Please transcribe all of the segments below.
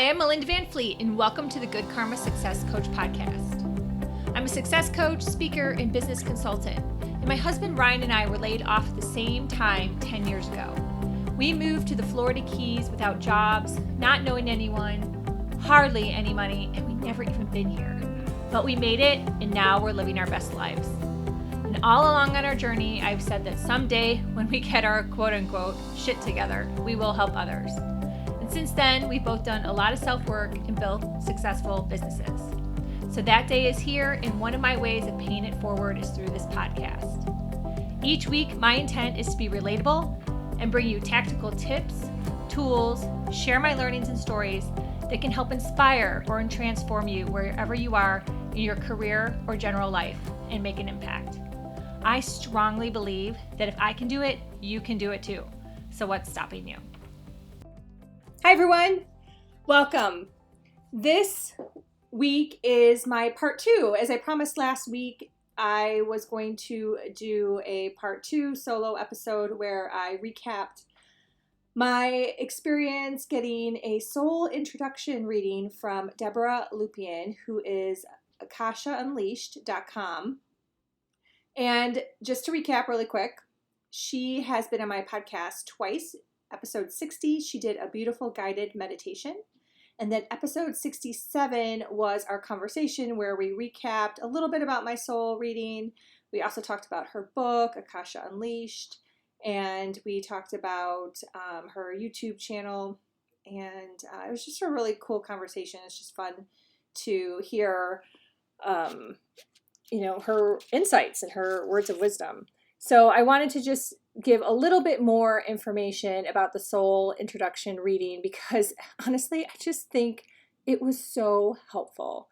Hi, I'm Melinda Van Fleet, and welcome to the Good Karma Success Coach podcast. I'm a success coach, speaker, and business consultant, and my husband Ryan and I were laid off at the same time 10 years ago. We moved to the Florida Keys without jobs, not knowing anyone, hardly any money, and we never even been here. But we made it, and now we're living our best lives. And all along on our journey, I've said that someday when we get our quote-unquote shit together, we will help others. Since then, we've both done a lot of self-work and built successful businesses. So that day is here, and one of my ways of paying it forward is through this podcast. Each week, my intent is to be relatable and bring you tactical tips, tools, share my learnings and stories that can help inspire or transform you wherever you are in your career or general life and make an impact. I strongly believe that if I can do it, you can do it too. So what's stopping you? Hi everyone, welcome. This week is my part 2. As I promised last week, I was going to do a part 2 solo episode where I recapped my experience getting a soul introduction reading from Debbra Lupien, who is akashaunleashed.com. And just to recap really quick, she has been on my podcast twice. Episode 60, she did a beautiful guided meditation. And then episode 67 was our conversation where we recapped a little bit about my soul reading. We also talked about her book, Akasha Unleashed. And we talked about her YouTube channel. And it was just a really cool conversation. It's just fun to hear, her insights and her words of wisdom. So I wanted to just give a little bit more information about the soul introduction reading because honestly, I just think it was so helpful.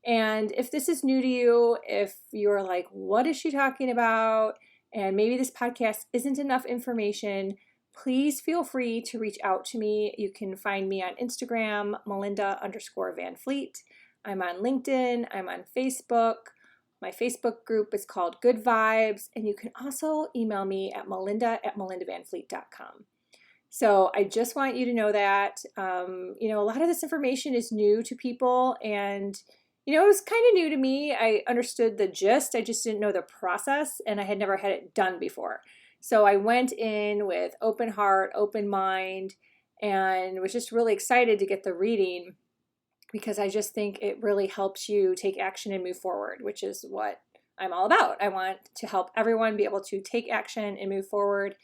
And if this is new to you, if you're like, what is she talking about? And maybe this podcast isn't enough information, please feel free to reach out to me. You can find me on Instagram, Melinda_Van Fleet. I'm on LinkedIn. I'm on Facebook. My Facebook group is called Good Vibes, and you can also email me at melinda@melindavanfleet.com. So I just want you to know that, a lot of this information is new to people, and, it was kind of new to me. I understood the gist. I just didn't know the process, and I had never had it done before. So I went in with open heart, open mind, and was just really excited to get the reading, because I just think it really helps you take action and move forward, which is what I'm all about. I want to help everyone be able to take action and move forward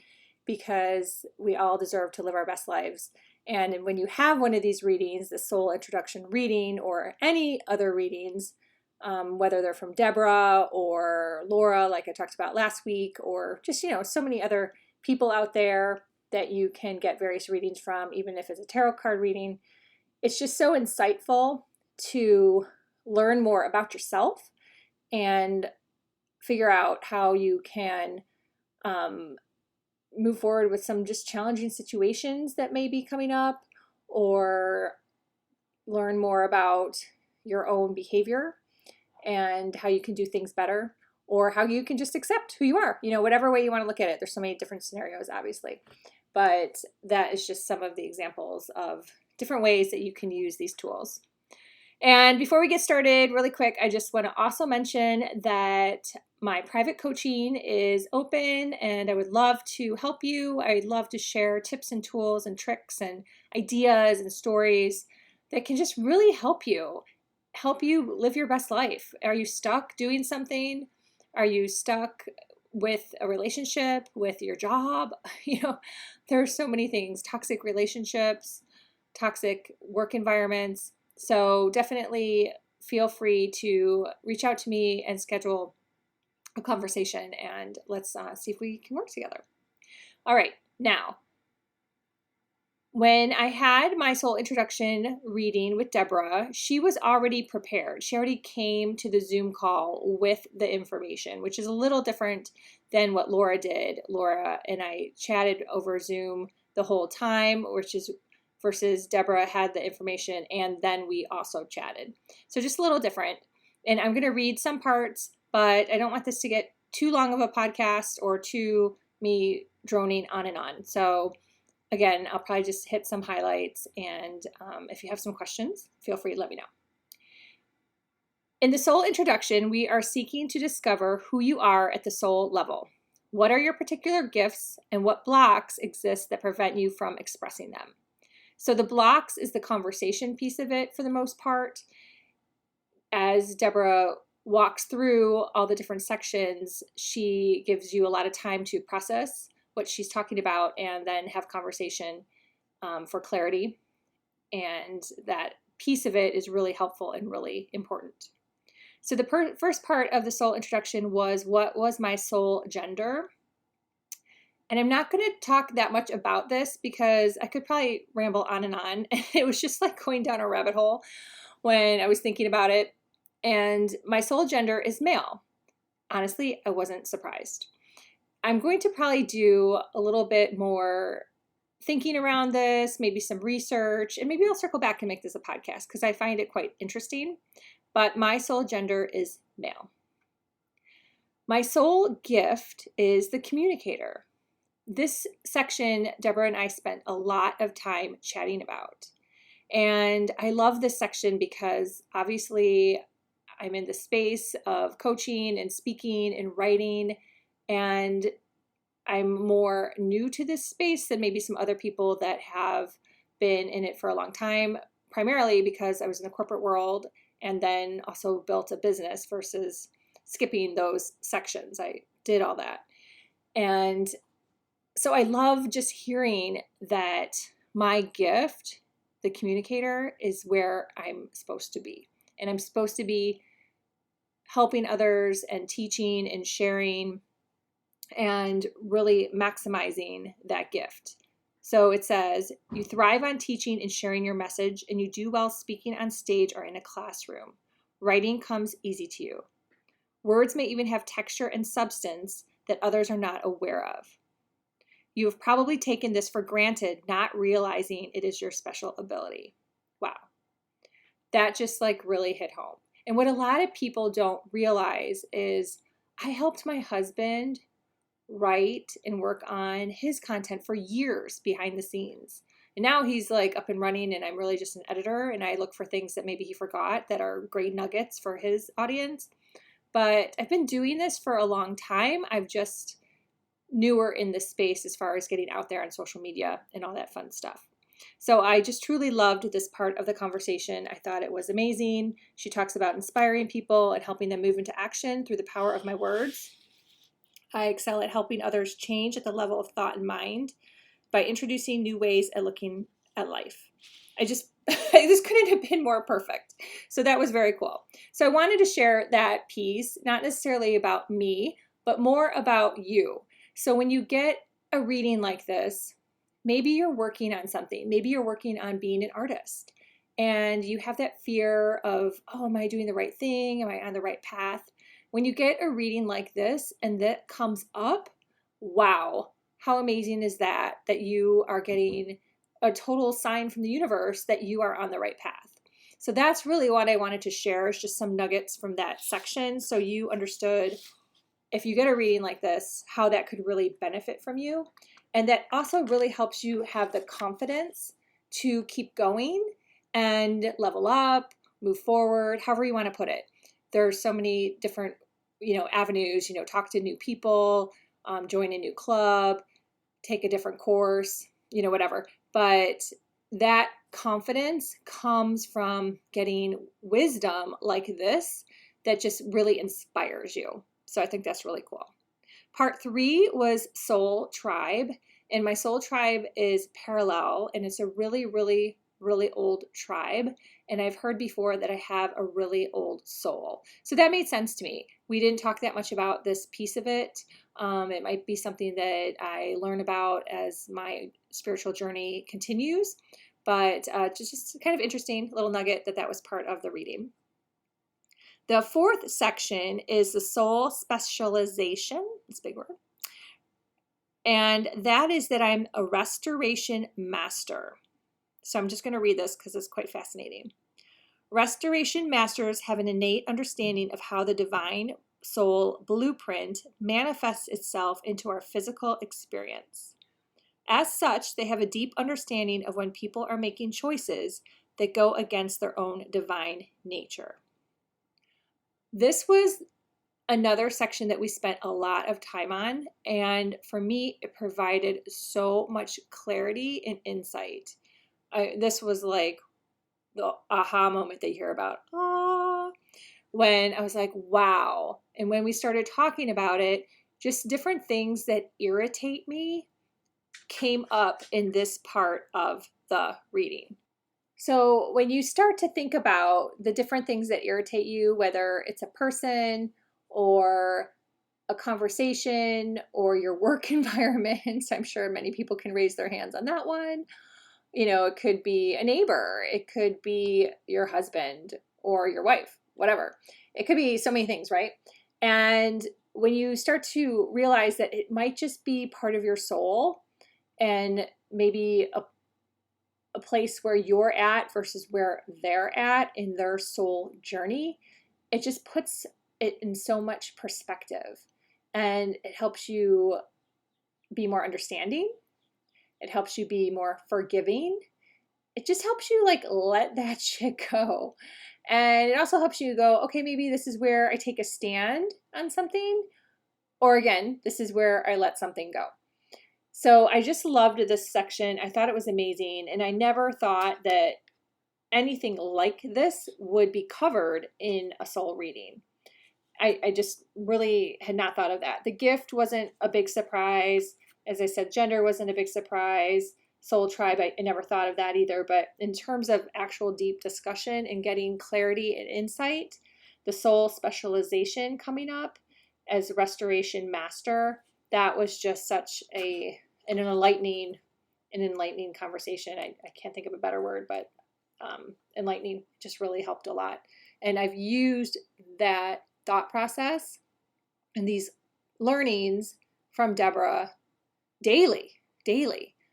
because we all deserve to live our best lives. And when you have one of these readings, the soul introduction reading or any other readings, whether they're from Debbra or Laura, like I talked about last week, or just, so many other people out there that you can get various readings from, even if it's a tarot card reading. It's just so insightful to learn more about yourself and figure out how you can move forward with some just challenging situations that may be coming up, or learn more about your own behavior and how you can do things better, or how you can just accept who you are, whatever way you want to look at it. There's so many different scenarios, obviously, but that is just some of the examples of different ways that you can use these tools. And before we get started, really quick, I just want to also mention that my private coaching is open, and I would love to help you. I'd love to share tips and tools and tricks and ideas and stories that can just really help you live your best life. Are you stuck doing something? Are you stuck with a relationship, with your job? There are so many things, toxic relationships, toxic work environments. So definitely feel free to reach out to me and schedule a conversation, and let's see if we can work together. All right. Now, when I had my soul introduction reading with Debbra, she was already prepared. She already came to the Zoom call with the information, which is a little different than what Laura did. Laura and I chatted over Zoom the whole time, versus Debbra had the information and then we also chatted. So just a little different. And I'm going to read some parts, but I don't want this to get too long of a podcast or too me droning on and on. So Again, I'll probably just hit some highlights, and if you have some questions, feel free to let me know. In the soul introduction, we are seeking to discover who you are at the soul level. What are your particular gifts and what blocks exist that prevent you from expressing them? So the blocks is the conversation piece of it for the most part. As Deborah walks through all the different sections, she gives you a lot of time to process what she's talking about and then have conversation for clarity. And that piece of it is really helpful and really important. So the first part of the soul introduction was, what was my soul gender? And I'm not going to talk that much about this because I could probably ramble on and on. It was just like going down a rabbit hole when I was thinking about it. And my soul gender is male. Honestly, I wasn't surprised. I'm going to probably do a little bit more thinking around this, maybe some research, and maybe I'll circle back and make this a podcast because I find it quite interesting. But my soul gender is male. My soul gift is the communicator. This section, Deborah and I spent a lot of time chatting about. And I love this section because obviously I'm in the space of coaching and speaking and writing, and I'm more new to this space than maybe some other people that have been in it for a long time, primarily because I was in the corporate world and then also built a business versus skipping those sections. I did all that. And so I love just hearing that my gift, the communicator, is where I'm supposed to be. And I'm supposed to be helping others and teaching and sharing and really maximizing that gift. So it says, you thrive on teaching and sharing your message, and you do well speaking on stage or in a classroom. Writing comes easy to you. Words may even have texture and substance that others are not aware of. You have probably taken this for granted, not realizing it is your special ability. Wow. That just like really hit home. And what a lot of people don't realize is I helped my husband write and work on his content for years behind the scenes. And now he's like up and running, and I'm really just an editor, and I look for things that maybe he forgot that are great nuggets for his audience. But I've been doing this for a long time. I've just newer in this space as far as getting out there on social media and all that fun stuff. So I just truly loved this part of the conversation. I thought it was amazing. She talks about inspiring people and helping them move into action through the power of my words. I excel at helping others change at the level of thought and mind by introducing new ways at looking at life. This couldn't have been more perfect. So that was very cool. So I wanted to share that piece, not necessarily about me, but more about you. So when you get a reading like this, maybe you're working on something. Maybe you're working on being an artist and you have that fear of, oh, am I doing the right thing? Am I on the right path? When you get a reading like this and that comes up, wow, how amazing is that you are getting a total sign from the universe that you are on the right path. So that's really what I wanted to share, is just some nuggets from that section so you understood, if you get a reading like this, how that could really benefit from you. And that also really helps you have the confidence to keep going and level up, move forward, however you want to put it. There are so many different, avenues, talk to new people, join a new club, take a different course, whatever. But that confidence comes from getting wisdom like this that just really inspires you. So I think that's really cool. Part 3 was Soul Tribe. And my soul tribe is parallel, and it's a really, really, really old tribe. And I've heard before that I have a really old soul. So that made sense to me. We didn't talk that much about this piece of it. It might be something that I learn about as my spiritual journey continues. But just kind of interesting little nugget that was part of the reading. The 4th section is the soul specialization. It's a big word. And that is that I'm a restoration master. So I'm just going to read this because it's quite fascinating. Restoration masters have an innate understanding of how the divine soul blueprint manifests itself into our physical experience. As such, they have a deep understanding of when people are making choices that go against their own divine nature. This was another section that we spent a lot of time on, and for me, it provided so much clarity and insight. This was like the aha moment that you hear about, when I was like, wow. And when we started talking about it, just different things that irritate me came up in this part of the reading. So when you start to think about the different things that irritate you, whether it's a person or a conversation or your work environment, I'm sure many people can raise their hands on that one. You know, it could be a neighbor, it could be your husband or your wife, whatever. It could be so many things, right? And when you start to realize that it might just be part of your soul and maybe a place where you're at versus where they're at in their soul journey, it just puts it in so much perspective, and it helps you be more understanding. It helps you be more forgiving. It just helps you like let that shit go. And it also helps you go, okay, maybe this is where I take a stand on something, or again, this is where I let something go. So I just loved this section. I thought it was amazing. And I never thought that anything like this would be covered in a soul reading. I just really had not thought of that. The gift wasn't a big surprise. As I said, gender wasn't a big surprise. Soul tribe, I never thought of that either. But in terms of actual deep discussion and getting clarity and insight, the soul specialization coming up as restoration master, that was just such an enlightening conversation. I can't think of a better word, but enlightening just really helped a lot. And I've used that thought process and these learnings from Deborah daily.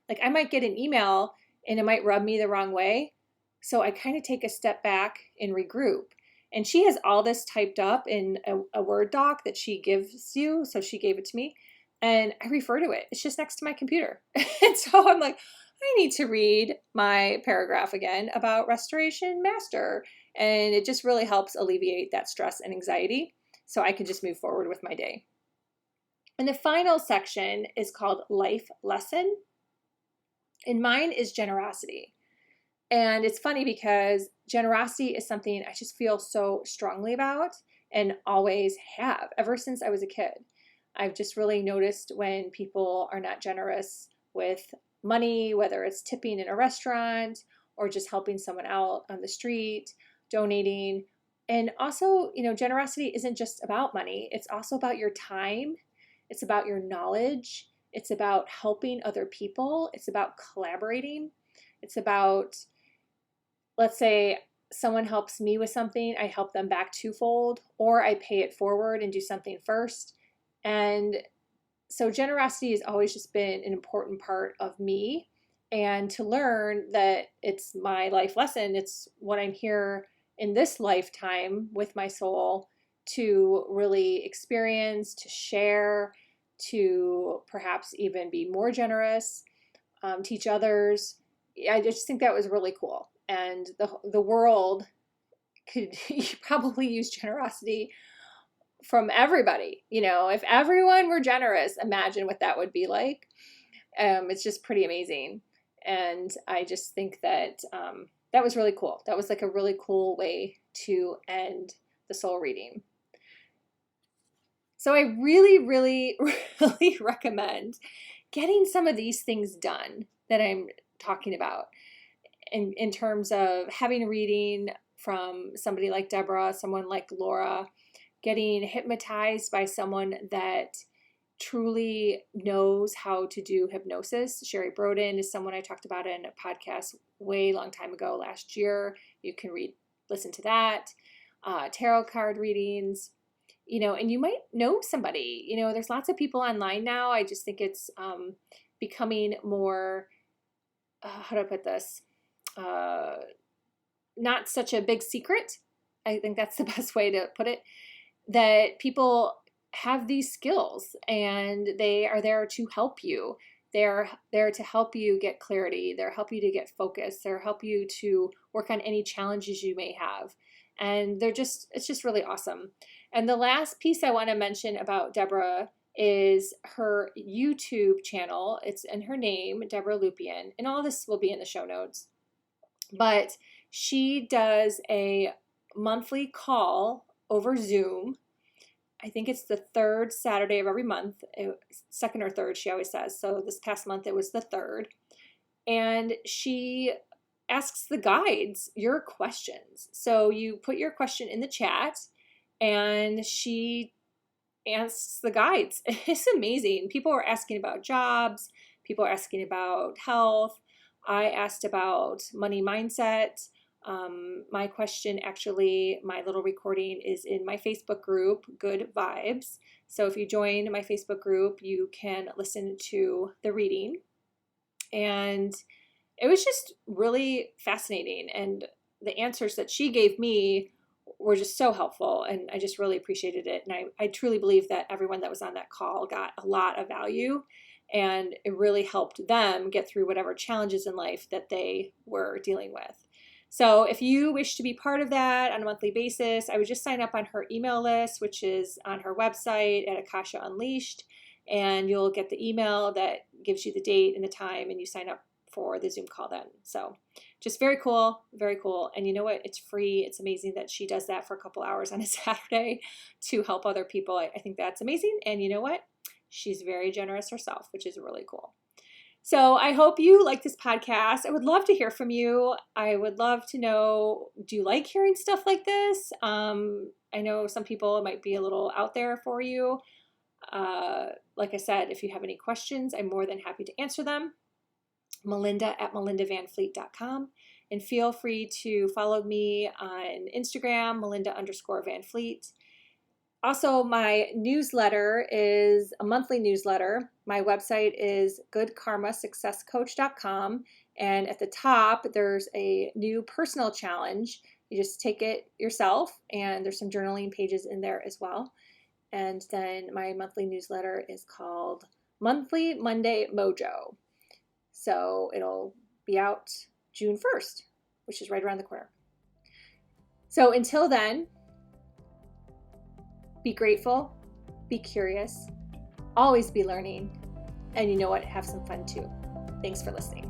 Like I might get an email and it might rub me the wrong way. So I kind of take a step back and regroup. And she has all this typed up in a Word doc that she gives you. So she gave it to me and I refer to it. It's just next to my computer. And so I'm like, I need to read my paragraph again about Restoration Master. And it just really helps alleviate that stress and anxiety so I can just move forward with my day. And the final section is called Life Lesson. And mine is generosity. And it's funny because generosity is something I just feel so strongly about and always have ever since I was a kid. I've just really noticed when people are not generous with money, whether it's tipping in a restaurant or just helping someone out on the street, donating. And also, you know, generosity isn't just about money. It's also about your time. It's about your knowledge. It's about helping other people. It's about collaborating. It's about, let's say someone helps me with something, I help them back twofold, or I pay it forward and do something first. And so generosity has always just been an important part of me. And to learn that it's my life lesson, it's what I'm here in this lifetime with my soul to really experience, to share, to perhaps even be more generous, teach others. I just think that was really cool. And the world could probably use generosity from everybody. You know, if everyone were generous, imagine what that would be like. It's just pretty amazing. And I just think that that was really cool. That was like a really cool way to end the soul reading. So I really, really, really recommend getting some of these things done that I'm talking about in terms of having a reading from somebody like Deborah, someone like Laura, getting hypnotized by someone that truly knows how to do hypnosis. Sherry Broden is someone I talked about in a podcast way long time ago last year. You can listen to that. Tarot card readings, you know, and you might know somebody, you know, there's lots of people online now. I just think it's becoming more, how do I put this? Not such a big secret. I think that's the best way to put it, that people have these skills and they are there to help you They're there to help you get clarity. They're help you to get focused. They're help you to work on any challenges you may have. And it's just really awesome. And the last piece I want to mention about Debbra is her YouTube channel. It's in her name, Debbra Lupien, and all this will be in the show notes. But she does a monthly call over Zoom. I think it's the third Saturday of every month, second or third, she always says. So this past month, it was the third. And she asks the guides your questions. So you put your question in the chat and she asks the guides. It's amazing. People are asking about jobs. People are asking about health. I asked about money mindset. My question, actually, my little recording is in my Facebook group, Good Vibes. So if you join my Facebook group, you can listen to the reading. And it was just really fascinating. And the answers that she gave me were just so helpful. And I just really appreciated it. And I truly believe that everyone that was on that call got a lot of value. And it really helped them get through whatever challenges in life that they were dealing with. So if you wish to be part of that on a monthly basis, I would just sign up on her email list, which is on her website at Akasha Unleashed, and you'll get the email that gives you the date and the time, and you sign up for the Zoom call then. So just very cool, very cool. And you know what? It's free. It's amazing that she does that for a couple hours on a Saturday to help other people. I think that's amazing. And you know what? She's very generous herself, which is really cool. So I hope you like this podcast. I would love to hear from you. I would love to know, do you like hearing stuff like this? I know some people, it might be a little out there for you. Like I said, if you have any questions, I'm more than happy to answer them. Melinda@melindavanfleet.com. And feel free to follow me on Instagram, Melinda_Vanfleet. Also, my newsletter is a monthly newsletter. My website is goodkarmasuccesscoach.com. And at the top, there's a new personal challenge. You just take it yourself, and there's some journaling pages in there as well. And then my monthly newsletter is called Monthly Monday Mojo. So it'll be out June 1st, which is right around the corner. So until then, be grateful, be curious, always be learning, and you know what? Have some fun too. Thanks for listening.